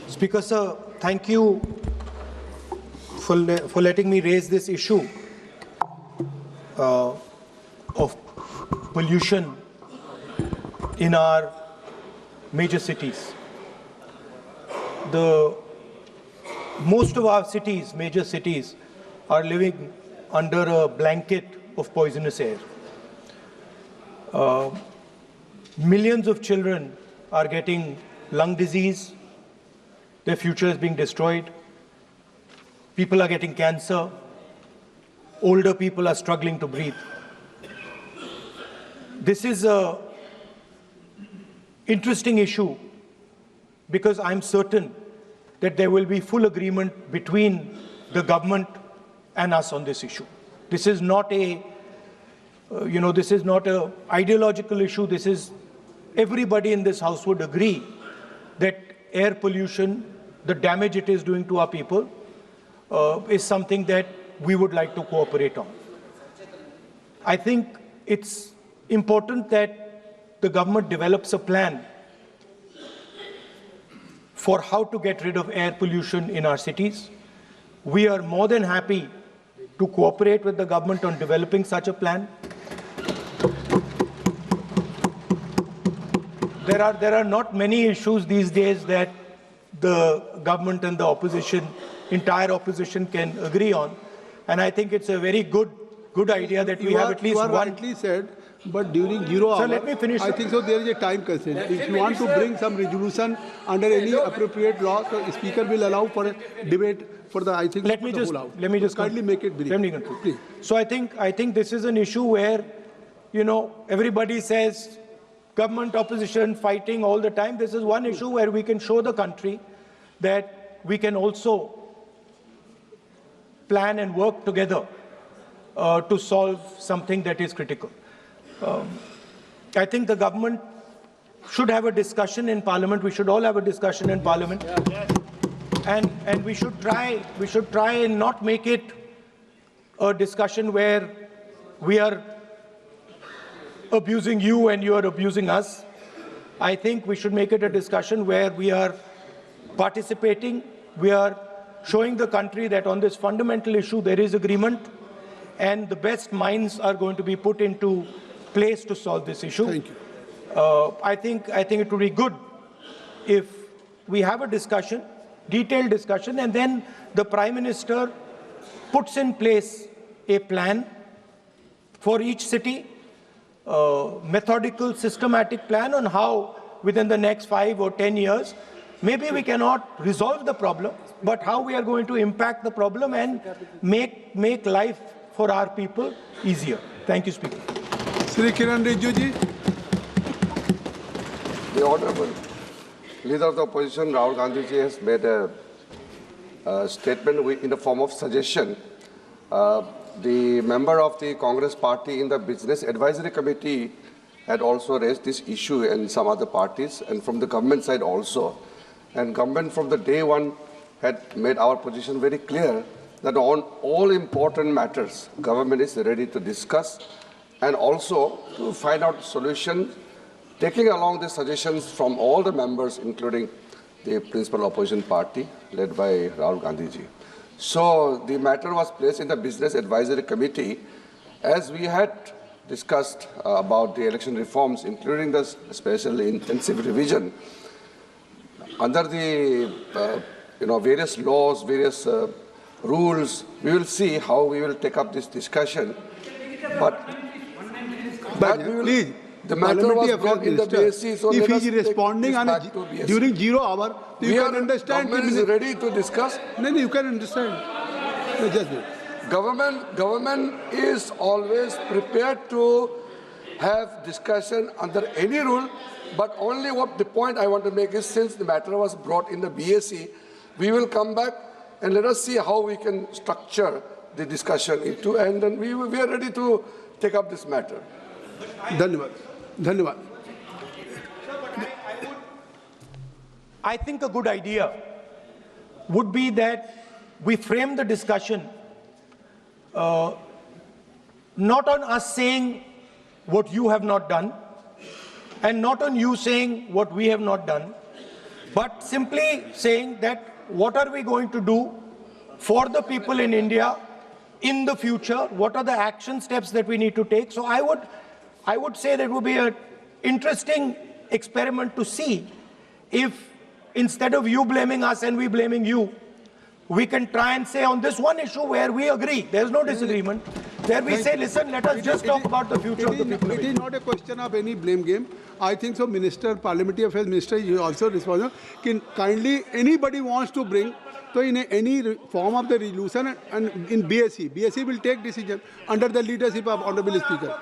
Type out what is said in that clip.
Speaker sir, thank you for letting me raise this issue of pollution in our major cities. Most of our cities, major cities, are living under a blanket of poisonous air. Millions of children are getting lung disease. Their future is being destroyed. People are getting cancer. Older people are struggling to breathe. This is an interesting issue because I'm certain that there will be full agreement between the government and us on this issue. This is not a, this is not an ideological issue. This is, everybody in this house would agree that air pollution, the damage it is doing to our people, is something that we would like to cooperate on. I think it's important that the government develops a plan for how to get rid of air pollution in our cities. We are more than happy to cooperate with the government on developing such a plan. There are not many issues these days that the government and the opposition, entire opposition, can agree on. And I think it's a very good idea that we have at least one. You rightly said, but during 0 hour, let me finish. I think so there is a time constraint. If you want to bring some resolution under any appropriate law, the Speaker will allow for a debate for the, I think, let me just kindly make it brief. Let me conclude. Please. So I think this is an issue where, everybody says government, opposition, fighting all the time. This is one issue where we can show the country that we can also plan and work together to solve something that is critical. I think the government should have a discussion in Parliament. We should all have a discussion in Parliament, and we should try and not make it a discussion where we are abusing you and you are abusing us. I think we should make it a discussion where we are participating, we are showing the country that on this fundamental issue there is agreement, and the best minds are going to be put into place to solve this issue. Thank you. I think it would be good if we have a discussion, detailed discussion, and then the Prime Minister puts in place a plan for each city, methodical, systematic plan on how within the next 5 or 10 years, maybe we cannot resolve the problem, but how we are going to impact the problem and make life for our people easier. Thank you, Speaker. Shri Kiran Rijiju ji. The Honourable Leader of the Opposition, Rahul Gandhi ji, has made a statement in the form of suggestion. The member of the Congress party in the Business Advisory Committee had also raised this issue, and some other parties, and from the government side also. And government from the day one had made our position very clear that on all important matters, government is ready to discuss and also to find out solutions, taking along the suggestions from all the members, including the principal opposition party led by Rahul Gandhi ji. So the matter was placed in the Business Advisory Committee as we had discussed about the election reforms, including the special intensive revision. Under the various laws, various rules, we will see how we will take up this discussion. But we will, please, the matter was brought in the BSc, so if he is responding during 0 hour, you can understand. Government is ready to discuss. No, you can understand. No, just wait. Government is always prepared to have discussion under any rule, but only what the point I want to make is, since the matter was brought in the BSc, we will come back and let us see how we can structure the discussion into, and then we are ready to take up this matter. Dhanyavad. Dhanyavad. I think a good idea would be that we frame the discussion not on us saying what you have not done, and not on you saying what we have not done, but simply saying that what are we going to do for the people in India in the future? What are the action steps that we need to take? So I would say that it would be an interesting experiment to see if instead of you blaming us and we blaming you, we can try and say on this one issue where we agree, there's no disagreement, where we say, listen, let us just talk about the future of the people. It is not a question of any blame game. I think so. Minister, Parliamentary Affairs Minister, is also responsible. Can kindly, anybody wants to bring, so in any form of the resolution and in BSc will take decision under the leadership of Honorable Speaker.